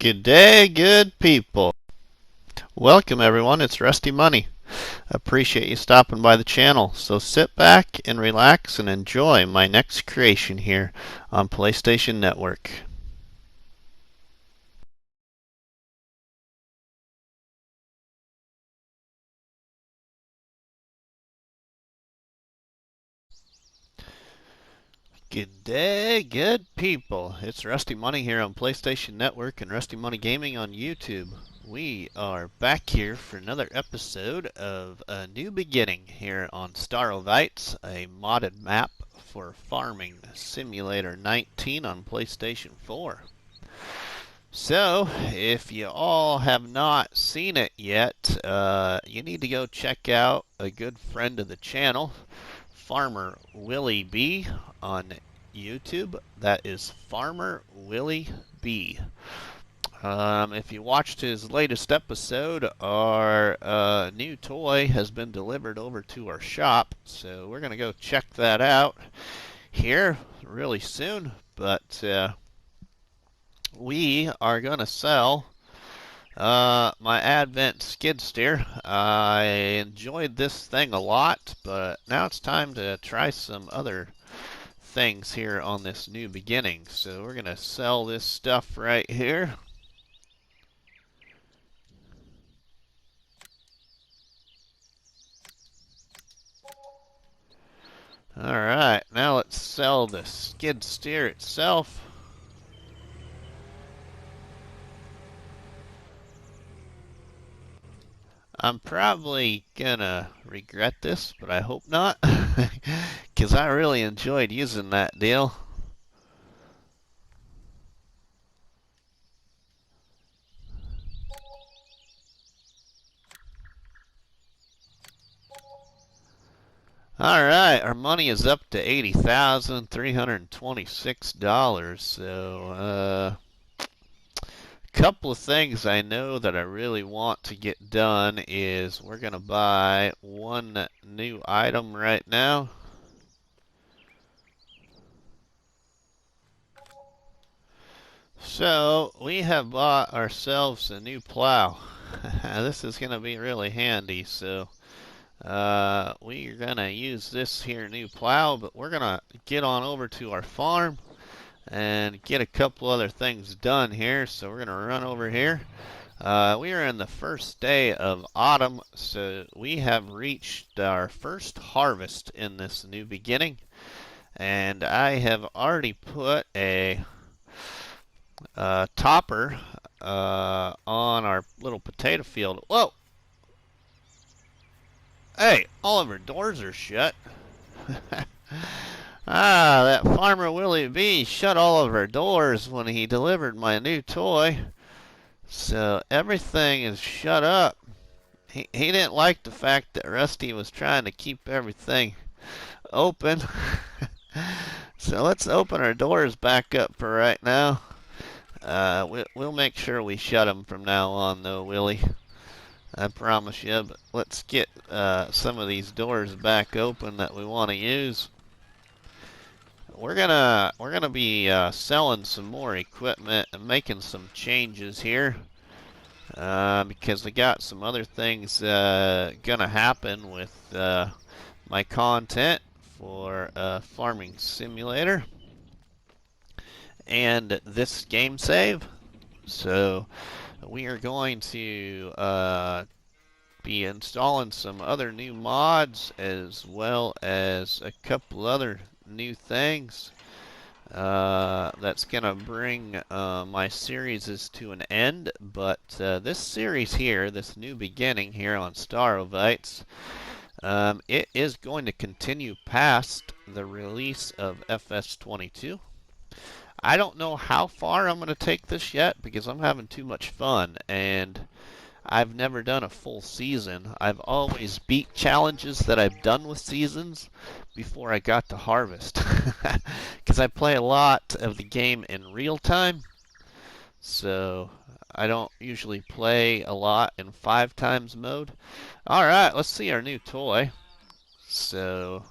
Good day, good people. Welcome, everyone. It's Rusty Money. Appreciate you stopping by the channel. So sit back and relax and enjoy my next creation here on PlayStation Network. Good day, good people. It's Rusty Money here on PlayStation Network and Rusty Money Gaming on YouTube. We are back here for another episode of A New Beginning here on Starowies, a modded map for Farming Simulator 19 on PlayStation 4. So, if you all have not seen it yet, you need to go check out a good friend of the channel, Farmer Willie B on YouTube. That is Farmer Willie B. If you watched his latest episode, our new toy has been delivered over to our shop, so we're going to go check that out here really soon. But we are going to sell my Advent skid steer. I enjoyed this thing a lot, but now it's time to try some other things here on this new beginning. So we're going to sell this stuff right here. Alright, now let's sell the skid steer itself. I'm probably gonna regret this, but I hope not, because I really enjoyed using that deal. Alright, our money is up to $80,326, so couple of things I know that I really want to get done is we're going to buy one new item right now. So we have bought ourselves a new plow. This is going to be really handy, so we're going to use this here new plow, but we're going to get on over to our farm and get a couple other things done here. So we're going to run over here. We are in the first day of autumn, so we have reached our first harvest in this new beginning. And I have already put a topper on our little potato field. Whoa! Hey, all of our doors are shut. That Farmer Willie B shut all of our doors when he delivered my new toy. So everything is shut up. He didn't like the fact that Rusty was trying to keep everything open. So let's open our doors back up for right now. We'll make sure we shut them from now on, though, Willie. I promise you. But let's get some of these doors back open that we want to use. We're gonna be selling some more equipment and making some changes here because we got some other things gonna happen with my content for Farming Simulator and this game save. So we are going to be installing some other new mods as well as a couple other new things that's gonna bring my series to an end. But this series here, this new beginning here on Starowies, it is going to continue past the release of FS19. I don't know how far I'm going to take this yet because I'm having too much fun, and I've never done a full season. I've always beat challenges that I've done with seasons before I got to harvest. Because I play a lot of the game in real time, so I don't usually play a lot in 5 times mode. Alright, let's see our new toy. So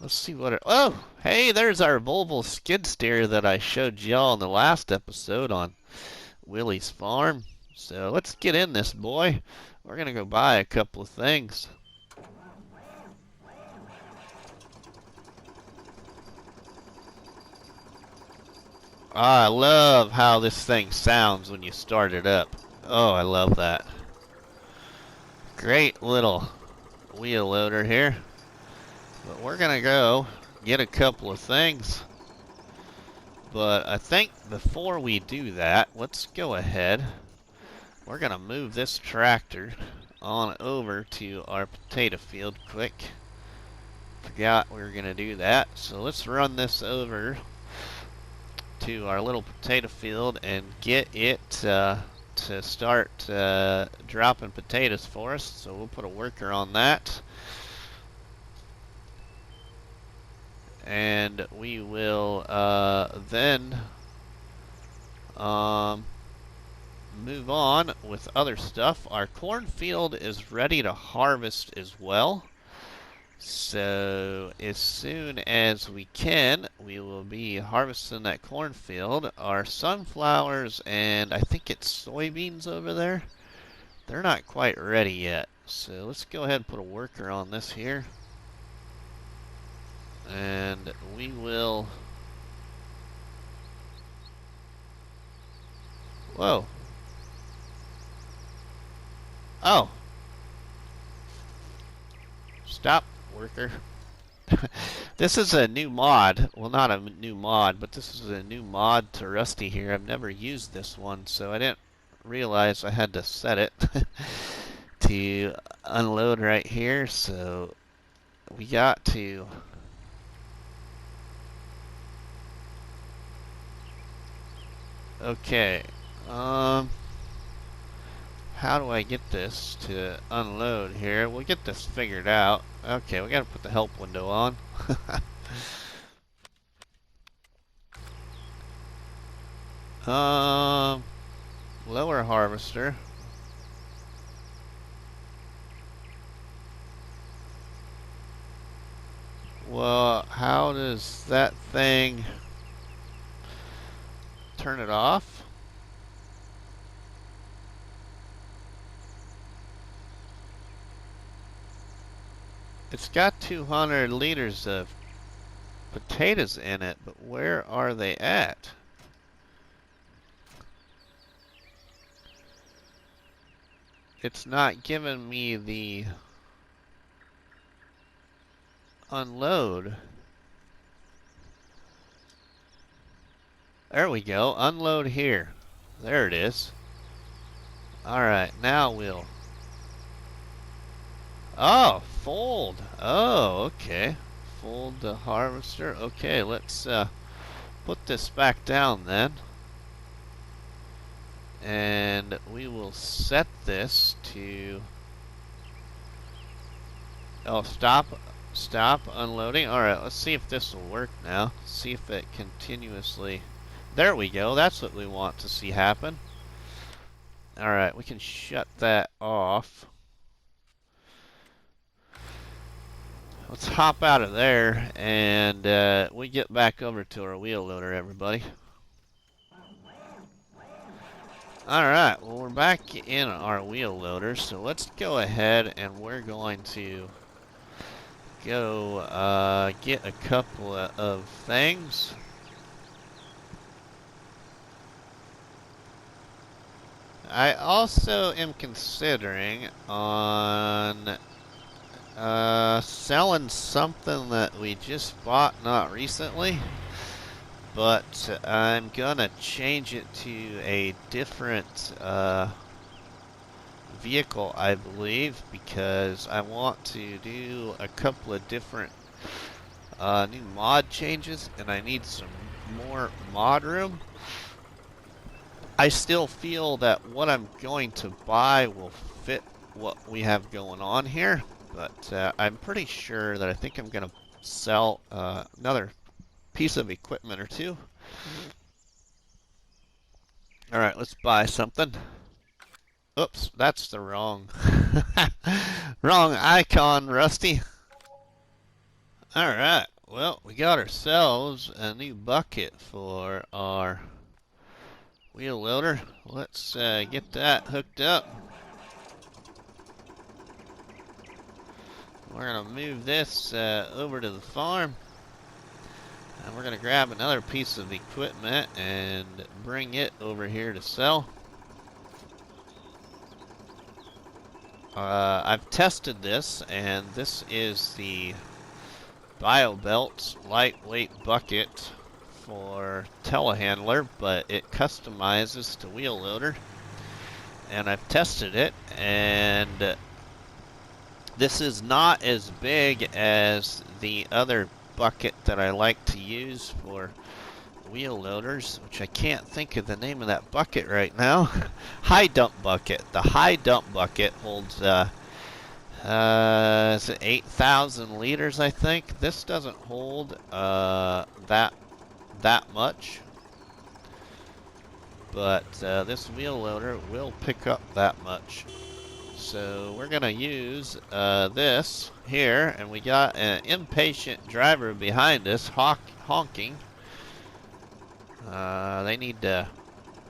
let's see what it... Oh! Hey, there's our Volvo skid steer that I showed y'all in the last episode on Willie's farm. So let's get in this, boy. We're gonna go buy a couple of things. I love how this thing sounds when you start it up. Oh, I love that. Great little wheel loader here. But we're gonna go get a couple of things. But I think before we do that, let's go ahead. We're gonna move this tractor on over to our potato field quick. Forgot we were gonna do that. So let's run this over to our little potato field and get it to start dropping potatoes for us. So we'll put a worker on that. And we will then move on with other stuff. Our cornfield is ready to harvest as well. So as soon as we can, we will be harvesting that cornfield. Our sunflowers and I think it's soybeans over there, they're not quite ready yet. So let's go ahead and put a worker on this here. And we will... Whoa. Oh. Stop, worker. This is a new mod. Well, not a new mod, but this is a new mod to Rusty here. I've never used this one, so I didn't realize I had to set it to unload right here. So we got to... Okay, how do I get this to unload here? We'll get this figured out. Okay, we gotta put the help window on. Lower harvester. Well, how does that thing... turn it off? It's got 200 liters of potatoes in it, but where are they at? It's not giving me the unload. There we go. Unload here. There it is. Alright, now we'll... Oh, fold. Oh, okay. Fold the harvester. Okay, let's put this back down then. And we will set this to... Oh, stop unloading. Alright, let's see if this will work now. See if it continuously... There we go. That's what we want to see happen. Alright, we can shut that off. Let's hop out of there and we get back over to our wheel loader, everybody. Alright, well, we're back in our wheel loader, so let's go ahead and we're going to go get a couple of things. I also am considering on selling something that we just bought not recently, but I'm gonna change it to a different vehicle, I believe, because I want to do a couple of different new mod changes, and I need some more mod room. I still feel that what I'm going to buy will fit what we have going on here, but I'm pretty sure that I think I'm going to sell another piece of equipment or two. Alright, let's buy something. Oops, that's the wrong wrong icon, Rusty. Alright, well, we got ourselves a new bucket for our wheel loader. Let's get that hooked up. We're gonna move this over to the farm. And we're gonna grab another piece of equipment and bring it over here to sell. I've tested this, and this is the BioBelt lightweight bucket for telehandler, but it customizes to wheel loader. And I've tested it, and this is not as big as the other bucket that I like to use for wheel loaders, which I can't think of the name of that bucket right now. High dump bucket. The high dump bucket holds is it 8,000 liters, I think. This doesn't hold that much, but this wheel loader will pick up that much. So we're gonna use this here, and we got an impatient driver behind us honking. They need to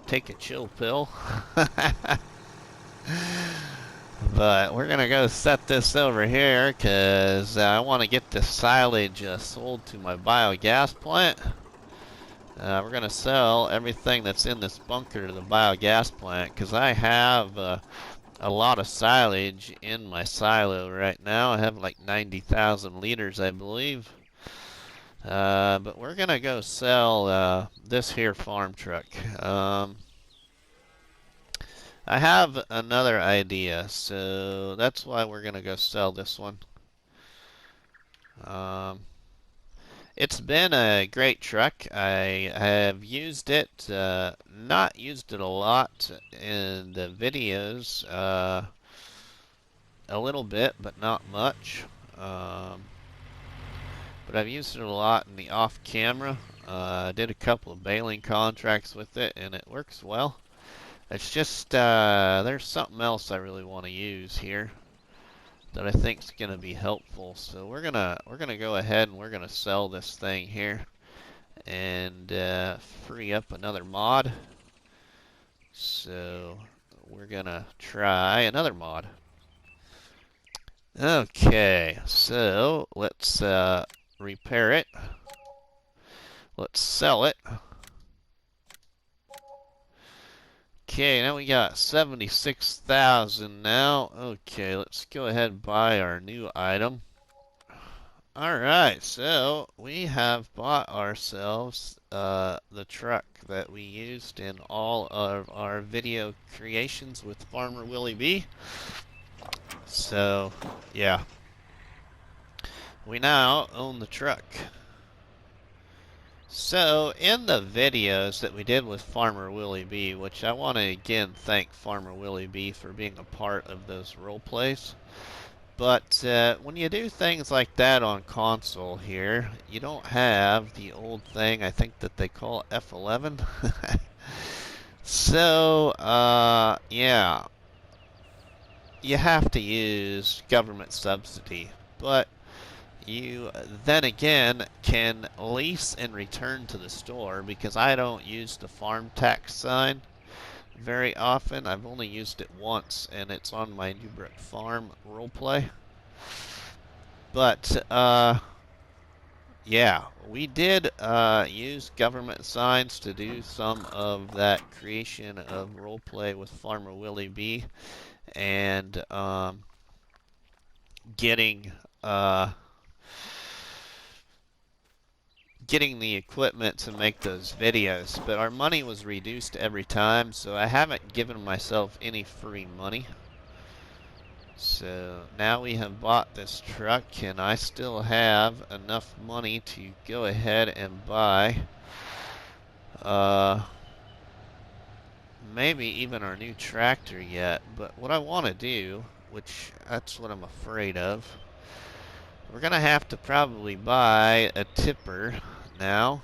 take a chill pill. But we're gonna go set this over here because I want to get this silage sold to my biogas plant. We're gonna sell everything that's in this bunker to the biogas plant because I have a lot of silage in my silo right now. I have like 90,000 liters, I believe. But we're gonna go sell this here farm truck. I have another idea, so that's why we're gonna go sell this one. It's been a great truck. I have used it, not used it a lot in the videos, a little bit, but not much. But I've used it a lot in the off-camera. I did a couple of baling contracts with it, and it works well. It's just there's something else I really want to use here that I think is going to be helpful. So we're gonna go ahead and we're gonna sell this thing here and free up another mod. So we're gonna try another mod. Okay, so let's repair it. Let's sell it. Okay, now we got 76,000 now. Okay, let's go ahead and buy our new item. Alright, so we have bought ourselves the truck that we used in all of our video creations with Farmer Willie B. So, yeah. We now own the truck. So, in the videos that we did with Farmer Willie B, which I want to again thank Farmer Willie B for being a part of those role plays. But when you do things like that on console here, you don't have the old thing, I think that they call F11. So, yeah. You have to use government subsidy. But you then again can lease and return to the store because I don't use the farm tax sign very often. I've only used it once, and it's on my Newbrook Farm roleplay. But yeah, we did use government signs to do some of that creation of roleplay with Farmer Willie B, and getting the equipment to make those videos, but our money was reduced every time, so I haven't given myself any free money. So now we have bought this truck, and I still have enough money to go ahead and buy maybe even our new tractor yet. But what I want to do, which that's what I'm afraid of, we're gonna have to probably buy a tipper now.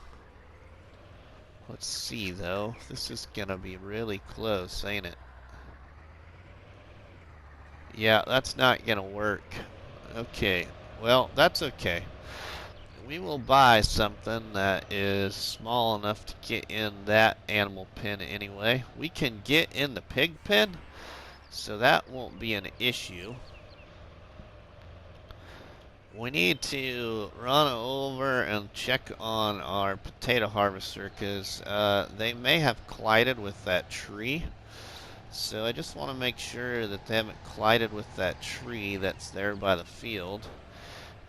Let's see though. This is gonna be really close, ain't it? Yeah, that's not gonna work. Okay, well, that's okay. we will buy something that is small enough to get in that animal pen anyway. We can get in the pig pen, so that won't be an issue. We need to run over and check on our potato harvester because they may have collided with that tree. So I just want to make sure that they haven't collided with that tree that's there by the field.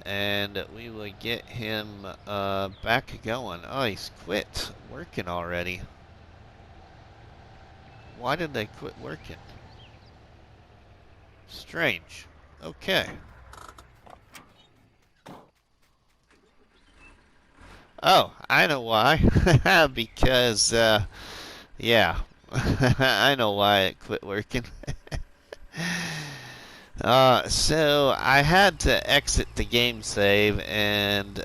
And we will get him back going. Oh, he's quit working already. Why did they quit working? Strange. Okay. Oh, I know why. Because, yeah. I know why it quit working. So I had to exit the game save and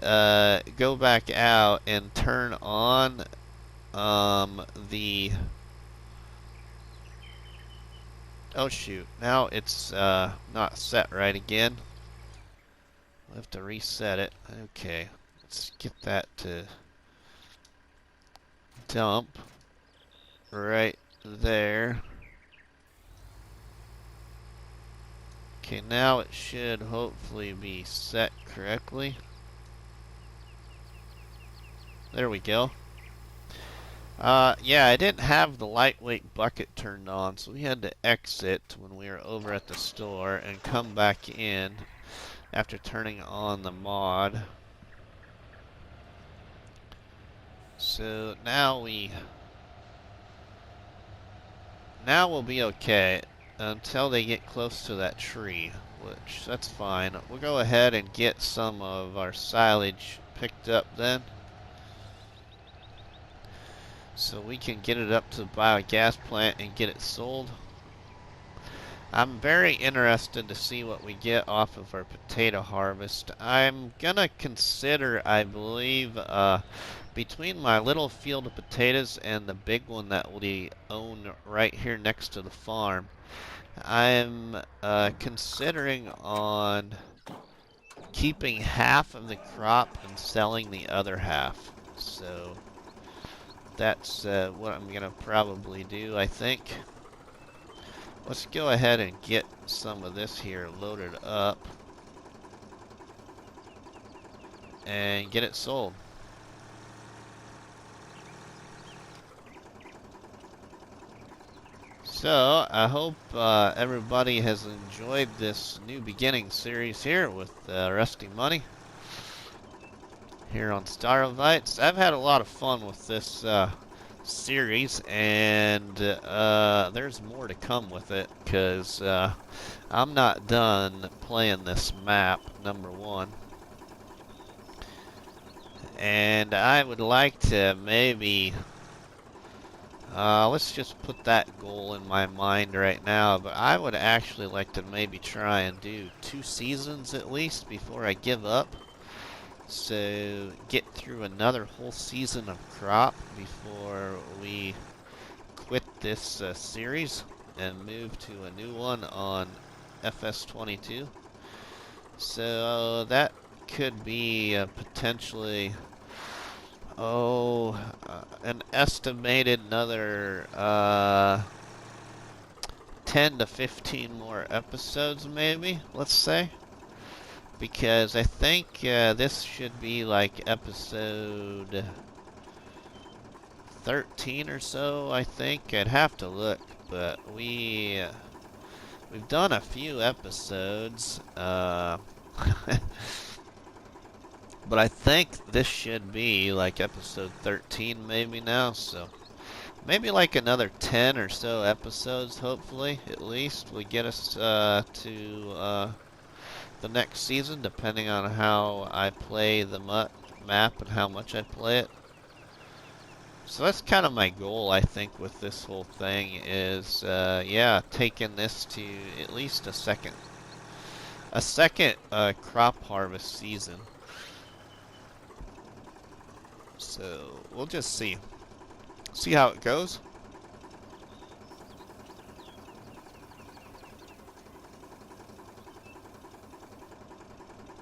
go back out and turn on the... Oh shoot, now it's not set right again. We'll have to reset it. Okay, let's get that to dump right there. Okay, now it should hopefully be set correctly. There we go. Yeah, I didn't have the lightweight bucket turned on, so we had to exit when we were over at the store and come back in after turning on the mod. So now we'll be okay until they get close to that tree, which that's fine. We'll go ahead and get some of our silage picked up then, so we can get it up to the biogas plant and get it sold. I'm very interested to see what we get off of our potato harvest. I'm gonna consider, I believe, between my little field of potatoes and the big one that we own right here next to the farm, I'm considering on keeping half of the crop and selling the other half. So that's what I'm gonna probably do, I think. Let's go ahead and get some of this here loaded up and get it sold. So, I hope everybody has enjoyed this New Beginning series here with RustyMoney here on Starowies. I've had a lot of fun with this series, and there's more to come with it, because I'm not done playing this map, number one. And I would like to maybe... let's just put that goal in my mind right now, but I would actually like to maybe try and do 2 seasons at least before I give up. So, get through another whole season of crop before we quit this series and move to a new one on FS22. So, that could be potentially... an estimated another 10 to 15 more episodes, maybe, let's say. Because I think this should be like episode 13 or so, I think. I'd have to look, but we've done a few episodes. But I think this should be like episode 13 maybe now, so maybe like another 10 or so episodes, hopefully, at least, will get us to the next season, depending on how I play the map and how much I play it. So that's kind of my goal, I think, with this whole thing is, yeah, taking this to at least a second crop harvest season. So we'll just see how it goes.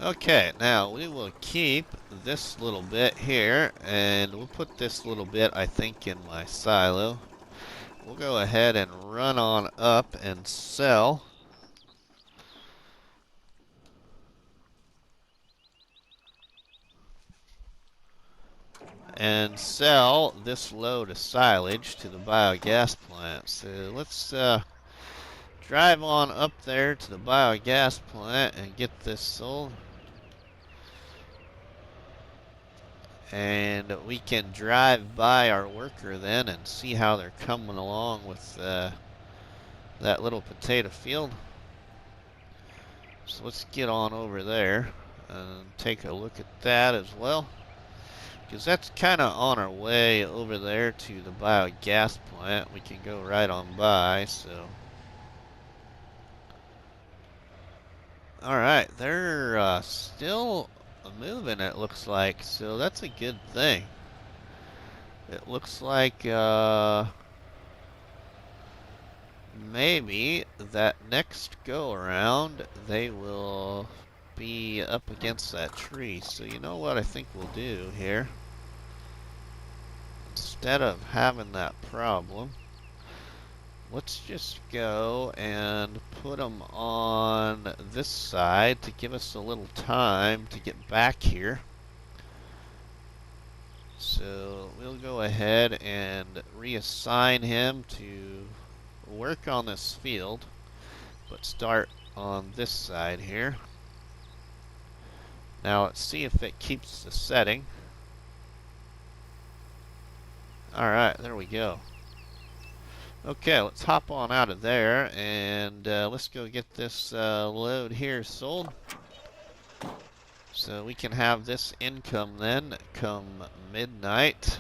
Okay, now we will keep this little bit here, and we'll put this little bit, I think, in my silo. We'll go ahead and run on up and sell. And sell this load of silage to the biogas plant. So let's drive on up there to the biogas plant and get this sold. And we can drive by our worker then and see how they're coming along with that little potato field. So let's get on over there and take a look at that as well. Because that's kind of on our way over there to the biogas plant. We can go right on by, so. Alright, they're still moving, it looks like, so that's a good thing. It looks like maybe that next go around they will be up against that tree. So you know what I think we'll do here? Instead of having that problem, let's just go and put them on this side to give us a little time to get back here. So we'll go ahead and reassign him to work on this field, but start on this side here. Now let's see if it keeps the setting. Alright, there we go. Okay, let's hop on out of there and let's go get this load here sold. So we can have this income then come midnight.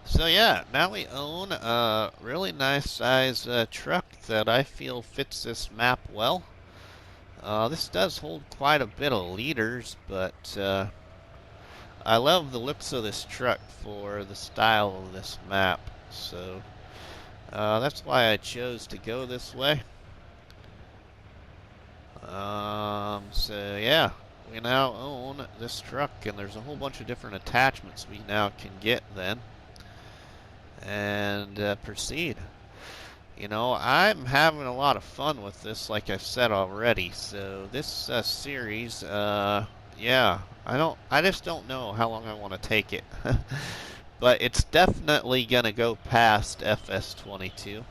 So yeah, now we own a really nice size truck that I feel fits this map well. This does hold quite a bit of liters, but I love the looks of this truck for the style of this map. So that's why I chose to go this way. So yeah, we now own this truck, and there's a whole bunch of different attachments we now can get then. And proceed. You know, I'm having a lot of fun with this, like I've said already. So this series, yeah, I just don't know how long I want to take it. But it's definitely gonna go past FS22,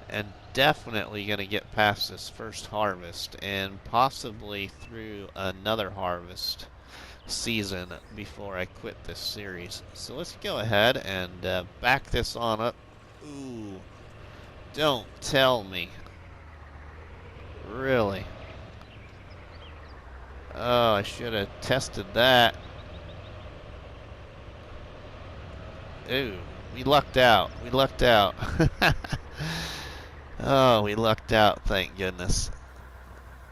and definitely gonna get past this first harvest, and possibly through another harvest season before I quit this series. So let's go ahead and back this on up. Ooh, don't tell me. Really? Oh, I should have tested that. Ooh, we lucked out. We lucked out. Oh, we lucked out, thank goodness.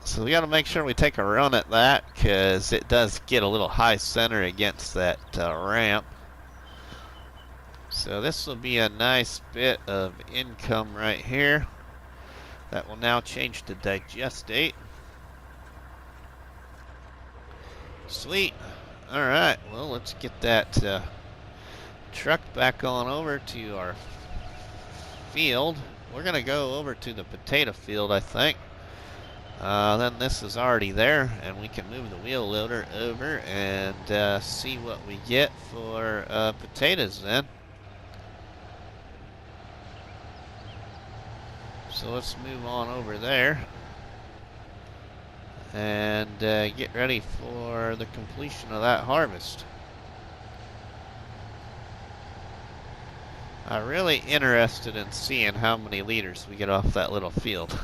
So we got to make sure we take a run at that, because it does get a little high center against that ramp. So this will be a nice bit of income right here. That will now change to digestate. Sweet. Alright, well, let's get that truck back on over to our field. We're going to go over to the potato field, I think. Then this is already there, and we can move the wheel loader over and see what we get for potatoes then. So let's move on over there and get ready for the completion of that harvest. I'm really interested in seeing how many liters we get off that little field.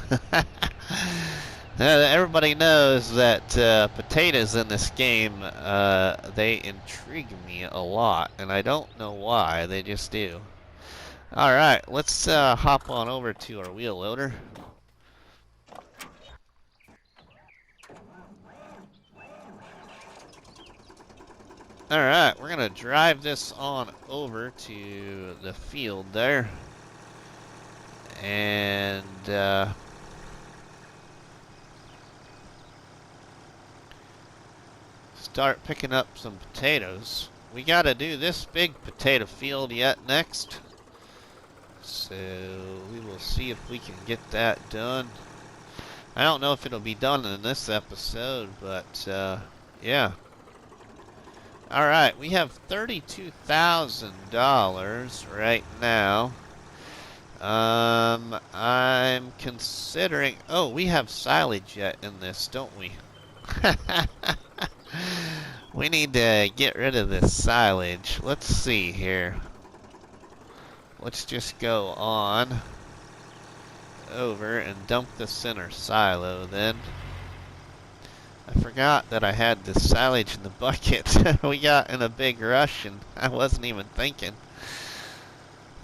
Everybody knows that potatoes in this game, they intrigue me a lot, and I don't know why, they just do. Alright, let's hop on over to our wheel loader. Alright, we're going to drive this on over to the field there. And start picking up some potatoes. We gotta do this big potato field yet next. So we will see if we can get that done. I don't know if it'll be done in this episode, but yeah. Alright, we have $32,000 right now. I'm considering... Oh, we have silage yet in this, don't we? We need to get rid of this silage. Let's see here. Let's just go on over and dump this in our silo then. I forgot that I had this silage in the bucket. We got in a big rush and I wasn't even thinking.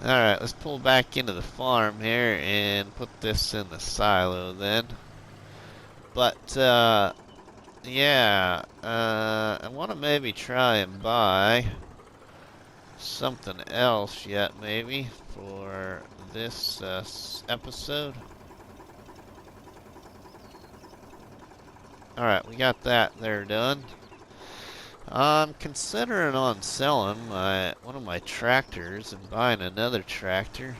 Alright, let's pull back into the farm here and put this in the silo then. But, yeah, I want to maybe try and buy something else yet maybe for this episode. Alright, we got that there done. I'm considering on selling one of my tractors and buying another tractor.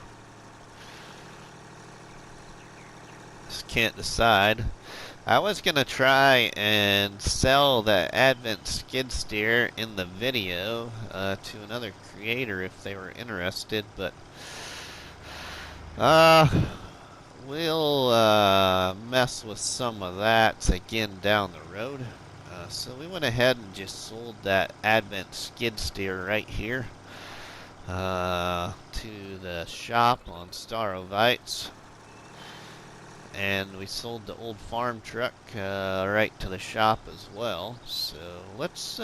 Just can't decide. I was gonna try and sell the Advent skid steer in the video to another creator if they were interested, but we'll mess with some of that again down the road. So we went ahead and just sold that Advent skid steer right here to the shop on Starowies. And we sold the old farm truck right to the shop as well. So let's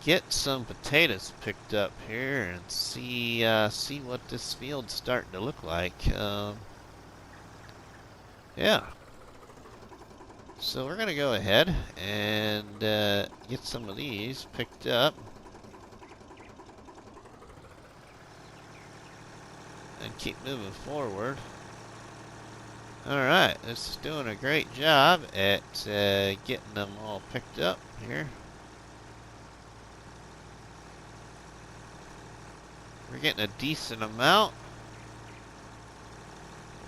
get some potatoes picked up here and see what this field's starting to look like. Yeah. So we're gonna go ahead and get some of these picked up and keep moving forward. Alright, it's doing a great job at getting them all picked up here. We're getting a decent amount.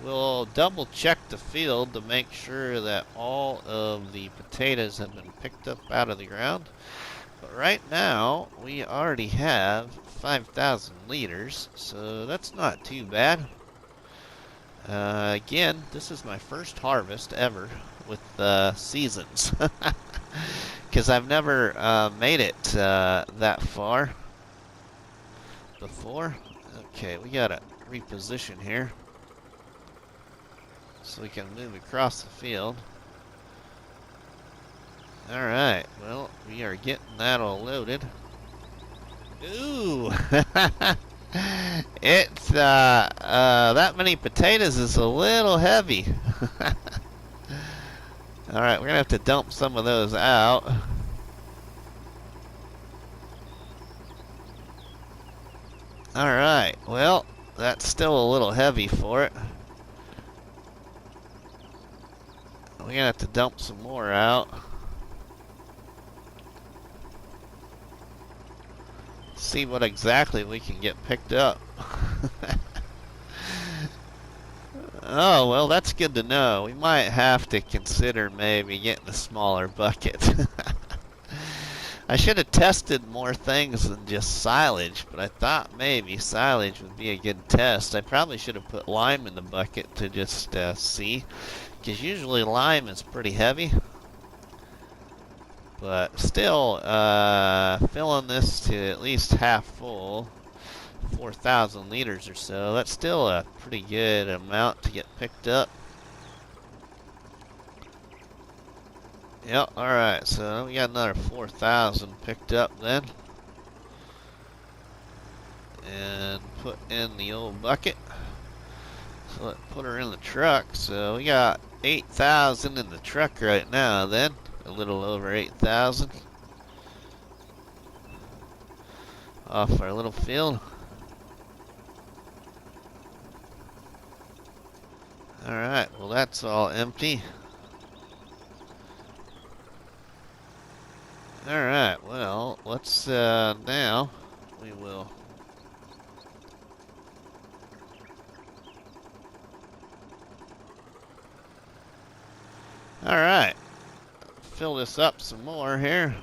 We'll double check the field to make sure that all of the potatoes have been picked up out of the ground. But right now, we already have 5,000 liters, so that's not too bad. Again, this is my first harvest ever with seasons. Because I've never made it that far before. Okay, we gotta reposition here so we can move across the field. Alright, well, we are getting that all loaded. Ooh! It's, that many potatoes is a little heavy. Alright, we're gonna have to dump some of those out. Alright, well, that's still a little heavy for it. We're gonna have to dump some more out. See what exactly we can get picked up. Oh, well, that's good to know. We might have to consider maybe getting a smaller bucket. I should have tested more things than just silage, but I thought maybe silage would be a good test. I probably should have put lime in the bucket to just see, because usually lime is pretty heavy. But still, filling this to at least half full, 4,000 liters or so, that's still a pretty good amount to get picked up. Yep, alright, so we got another 4,000 picked up then. And put in the old bucket. So let's put her in the truck. So we got 8,000 in the truck right now then. A little over 8,000 off our little field. Alright, well that's all empty. Alright, well, let's, now, we will... Alright, fill this up some more here.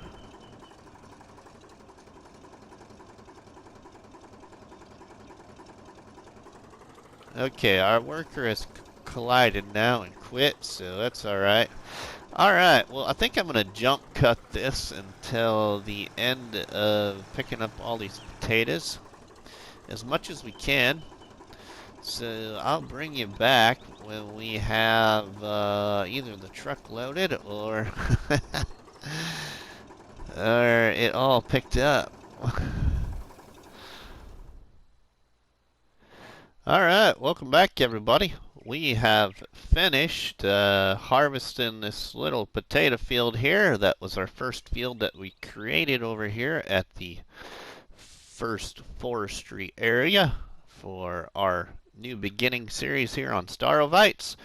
Okay, our worker has collided now and quit, so that's alright. Alright, well, I think I'm going to jump cut this until the end of picking up all these potatoes as much as we can. So I'll bring you back when we have either the truck loaded or, or it all picked up. Alright, welcome back everybody. We have finished harvesting this little potato field here. That was our first field that we created over here at the first forestry area for our New Beginning series here on Starowies.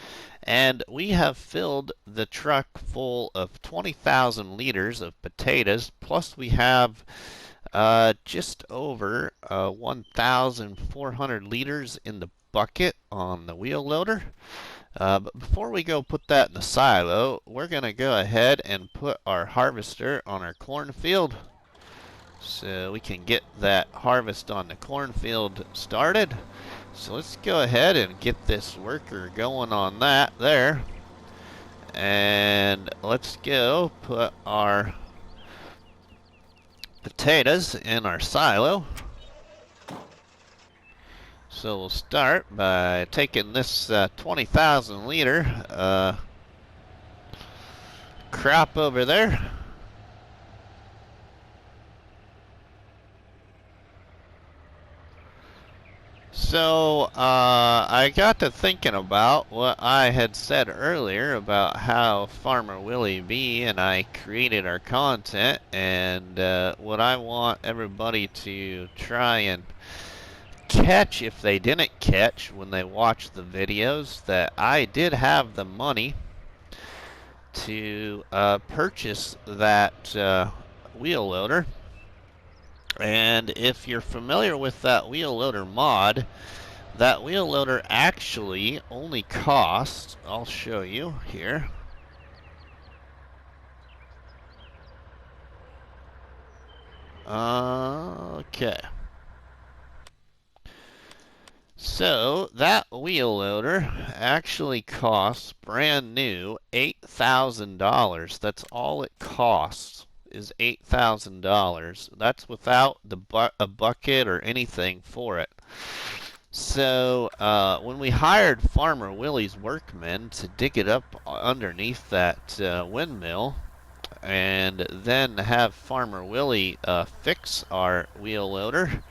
And we have filled the truck full of 20,000 liters of potatoes, plus we have just over 1,400 liters in the bucket on the wheel loader. But before we go put that in the silo, we're going to go ahead and put our harvester on our cornfield so we can get that harvest on the cornfield started. So let's go ahead and get this worker going on that there. And let's go put our potatoes in our silo. So we'll start by taking this 20,000 liter crop over there. So I got to thinking about what I had said earlier about how Farmer Willie B and I created our content, and what I want everybody to try and catch, if they didn't catch when they watched the videos, that I did have the money to purchase that wheel loader. And if you're familiar with that wheel loader mod, that wheel loader actually only costs, I'll show you here. Okay. So that wheel loader actually costs brand new $8,000. That's all it costs, is $8,000. That's without a bucket or anything for it. So when we hired Farmer Willie's workmen to dig it up underneath that windmill, and then have Farmer Willie fix our wheel loader,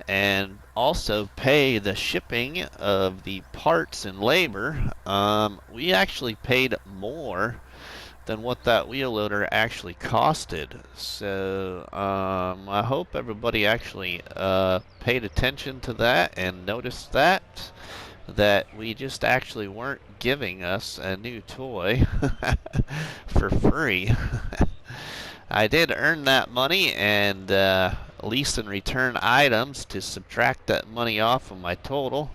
and also pay the shipping of the parts and labor, we actually paid more than what that wheel loader actually costed. So I hope everybody actually paid attention to that and noticed that we just actually weren't giving us a new toy for free. I did earn that money and lease and return items to subtract that money off of my total.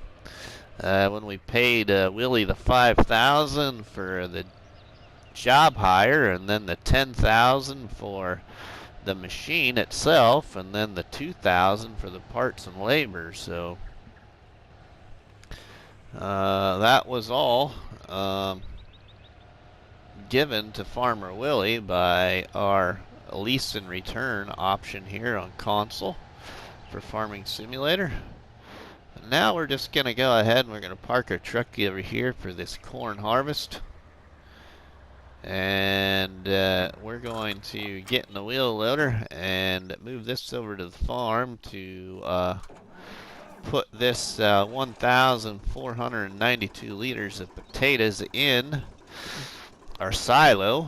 When we paid Willie the $5,000 for the job hire, and then the $10,000 for the machine itself, and then the $2,000 for the parts and labor. So that was all given to Farmer Willie by our lease and return option here on console for Farming Simulator. Now we're just going to go ahead and we're going to park our truck over here for this corn harvest. And we're going to get in the wheel loader and move this over to the farm to put this 1,492 liters of potatoes in our silo.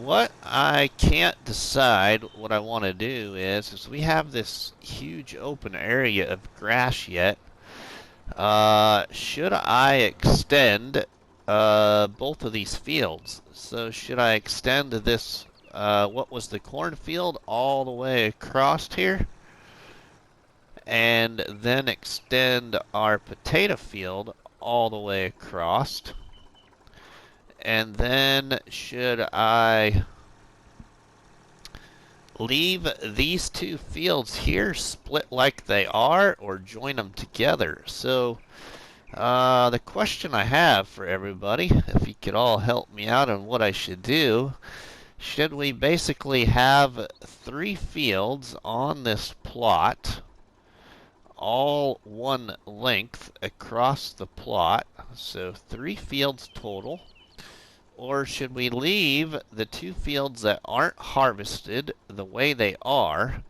What I can't decide what I want to do is we have this huge open area of grass yet. Should I extend both of these fields? So should I extend this what was the cornfield all the way across here, and then extend our potato field all the way across. And then should I leave these two fields here split like they are, or join them together? So the question I have for everybody, if you could all help me out on what I should do, should we basically have 3 fields on this plot, all one length across the plot, so 3 fields total? Or should we leave the 2 fields that aren't harvested the way they are,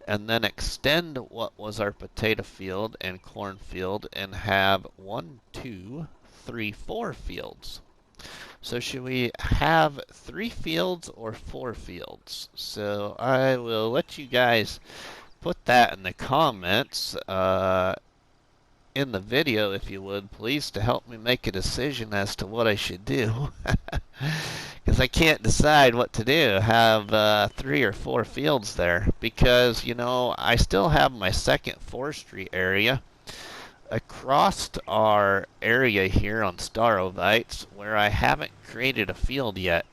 and then extend what was our potato field and corn field and have 1, 2, 3, 4 fields? So should we have 3 fields or 4 fields? So I will let you guys put that in the comments in the video, if you would, please, to help me make a decision as to what I should do. Because I can't decide what to do, have 3 or 4 fields there, because, you know, I still have my second forestry area across our area here on Starowies where I haven't created a field yet.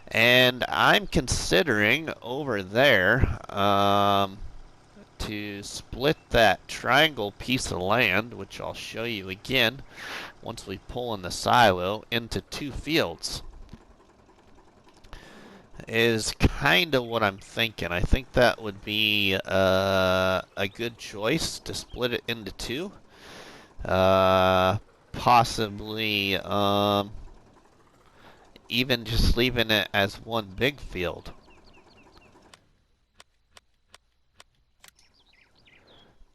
And I'm considering over there to split that triangle piece of land, which I'll show you again once we pull in the silo, into 2 fields. Is kind of what I'm thinking. I think that would be a good choice to split it into 2. Possibly even just leaving it as one big field.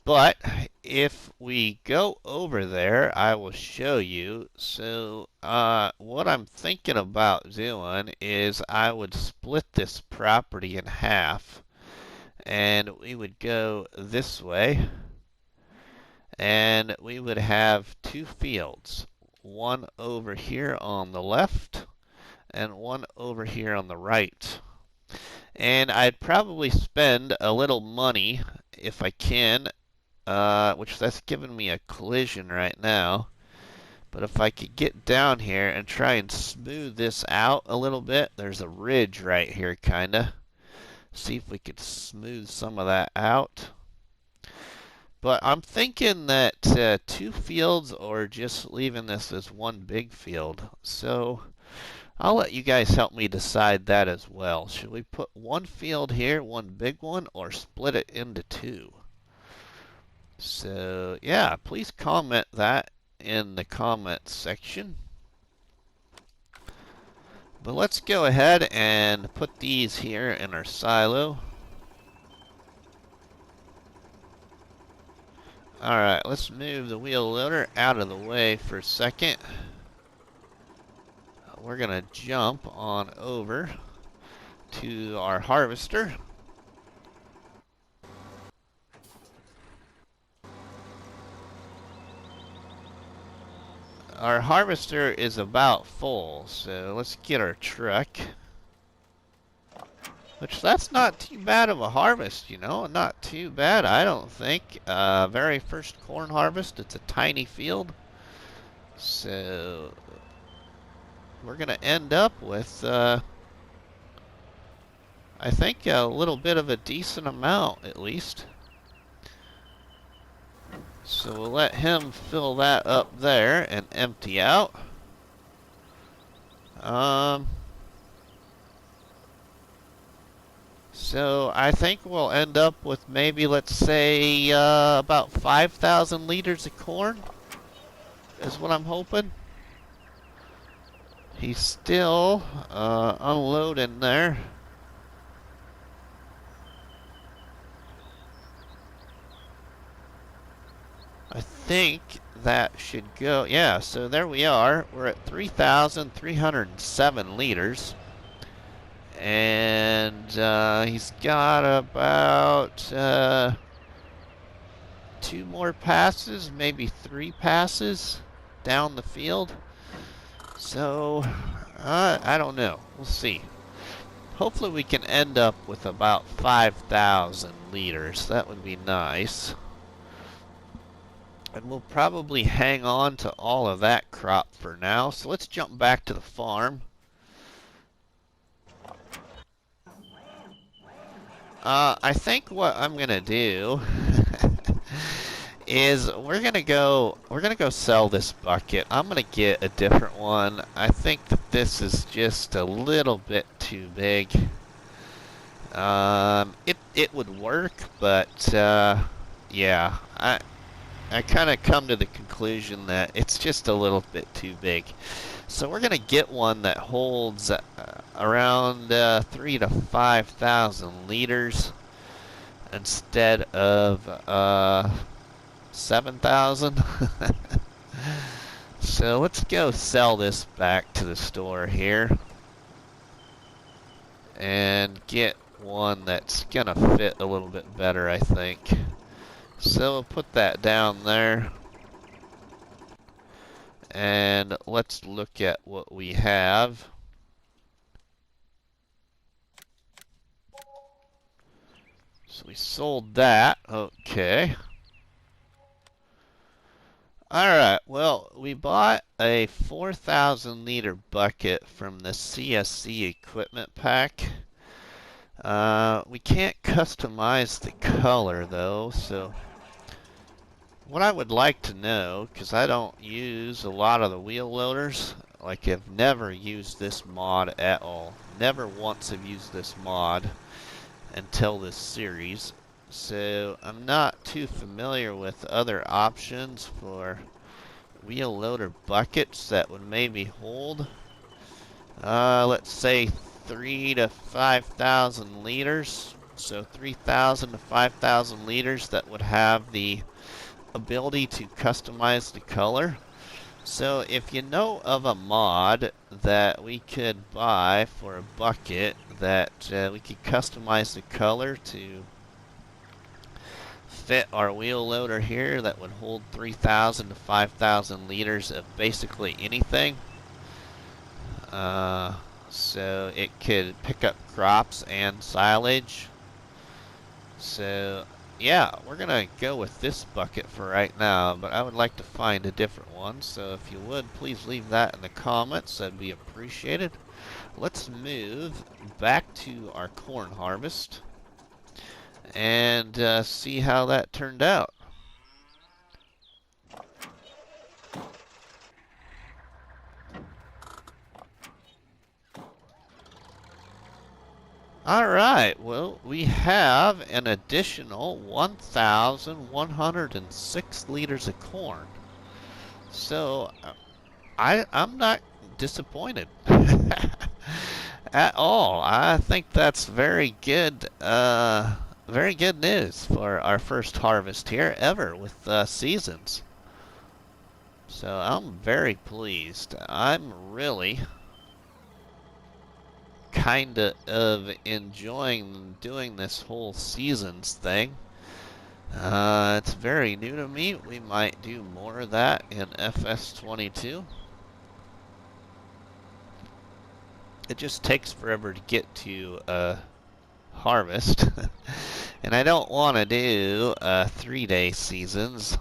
But if we go over there, I will show you. So what I'm thinking about doing is I would split this property in half, and we would go this way, and we would have 2 fields, one over here on the left and one over here on the right. And I'd probably spend a little money if I can, which that's giving me a collision right now. But if I could get down here and try and smooth this out a little bit, there's a ridge right here, kinda. See if we could smooth some of that out. But I'm thinking that 2 fields, or just leaving this as one big field. So I'll let you guys help me decide that as well. Should we put 1 field here, one big one, or split it into 2? So yeah, please comment that in the comments section. But let's go ahead and put these here in our silo. Alright, let's move the wheel loader out of the way for a second. We're going to jump on over to our harvester. Our harvester is about full, so let's get our truck. Which, that's not too bad of a harvest, you know, not too bad, I don't think. Very first corn harvest, it's a tiny field. So we're going to end up with, I think, a little bit of a decent amount, at least. So we'll let him fill that up there and empty out. So I think we'll end up with maybe, let's say, about 5,000 liters of corn, is what I'm hoping. He's still unloading there. I think that should go, yeah, so there we are. We're at 3,307 liters. And he's got about 2 more passes, maybe 3 passes down the field. So, I don't know. We'll see. hopefully we can end up with about 5,000 liters. That would be nice. And we'll probably hang on to all of that crop for now. So let's jump back to the farm. I think what I'm gonna do is we're gonna go sell this bucket. I'm gonna get a different one. I think that this is just a little bit too big. It would work, but yeah, I kind of come to the conclusion that it's just a little bit too big. So we're going to get one that holds around 3,000 to 5,000 liters instead of 7,000. So let's go sell this back to the store here and get one that's going to fit a little bit better, I think. So we'll put that down there. And let's look at what we have. So we sold that. Okay. Alright, well, we bought a 4,000 liter bucket from the CSC equipment pack. We can't customize the color though, so what I would like to know, because I don't use a lot of the wheel loaders, like I've never used this mod at all. Never once have used this mod until this series. So I'm not too familiar with other options for wheel loader buckets that would maybe hold, let's say 3,000 to 5,000 liters. So 3,000 to 5,000 liters that would have the ability to customize the color. So if you know of a mod that we could buy for a bucket that we could customize the color to fit our wheel loader here that would hold 3,000 to 5,000 liters of basically anything, so it could pick up crops and silage. So yeah, we're gonna go with this bucket for right now, but I would like to find a different one. So if you would, please leave that in the comments. That'd be appreciated. Let's move back to our corn harvest and see how that turned out. Alright, well, we have an additional 1,106 liters of corn. So, I'm not disappointed at all. I think that's very good news for our first harvest here ever with seasons. So, I'm very pleased. I'm really kind of enjoying doing this whole seasons thing. It's very new to me. We might do more of that in FS22. It just takes forever to get to harvest. And I don't want to do 3-day seasons.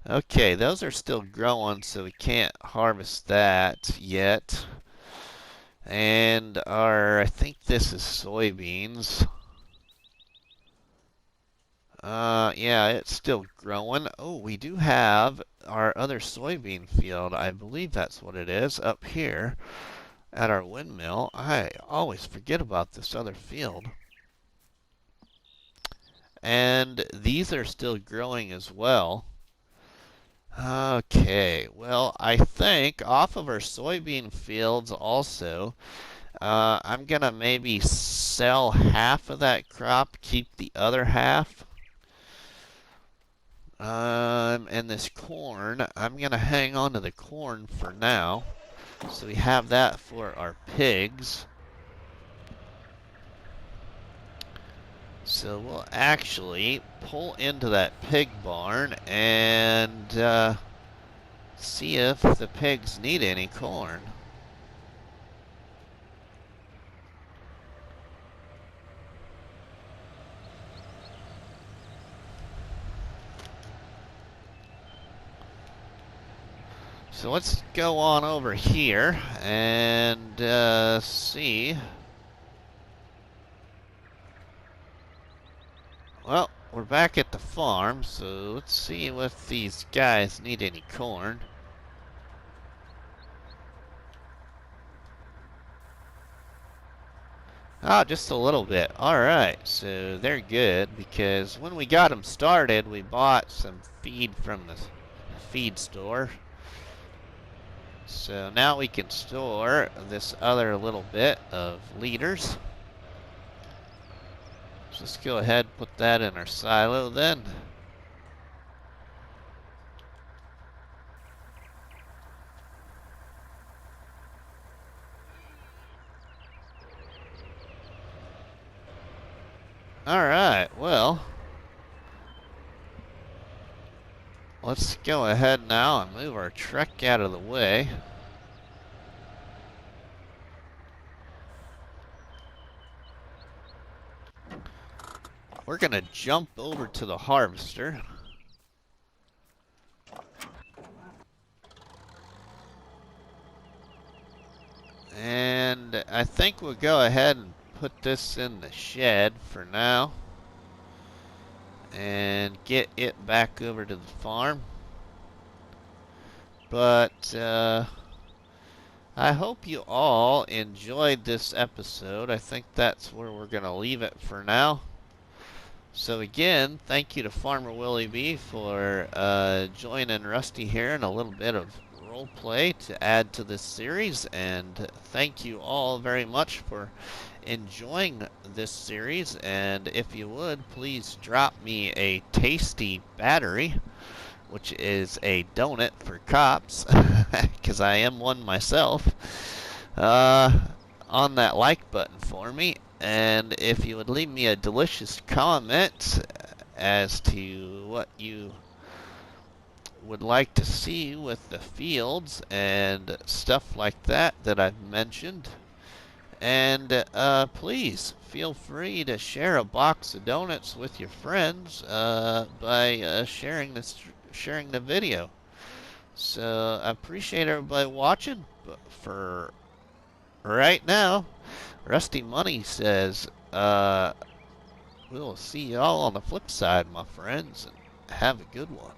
Okay, those are still growing, so we can't harvest that yet. And I think this is soybeans. Yeah, it's still growing. Oh, we do have our other soybean field. I believe that's what it is, up here at our windmill. I always forget about this other field. And these are still growing as well. Okay, well, I think off of our soybean fields also, I'm gonna maybe sell half of that crop, keep the other half. And this corn, I'm gonna hang on to the corn for now. So we have that for our pigs. So we'll actually pull into that pig barn and see if the pigs need any corn. So let's go on over here and see. Well, we're back at the farm, so let's see if these guys need any corn. Ah, just a little bit. Alright, so they're good because when we got them started, we bought some feed from the feed store. So now we can store this other little bit of liters. Let's go ahead and put that in our silo then. Alright, well, let's go ahead now and move our truck out of the way. We're gonna jump over to the harvester. And I think we'll go ahead and put this in the shed for now. And get it back over to the farm. But I hope you all enjoyed this episode. I think that's where we're going to leave it for now. So again, thank you to Farmer Willie B for joining Rusty here in a little bit of role play to add to this series, and thank you all very much for enjoying this series. And if you would, please drop me a tasty battery, which is a donut for cops, because I am one myself, on that like button for me. And if you would leave me a delicious comment as to what you would like to see with the fields and stuff like that that I've mentioned. And please feel free to share a box of donuts with your friends by sharing the video. So I appreciate everybody watching, but for right now, RustyMoney says, we'll see y'all on the flip side, my friends, and have a good one.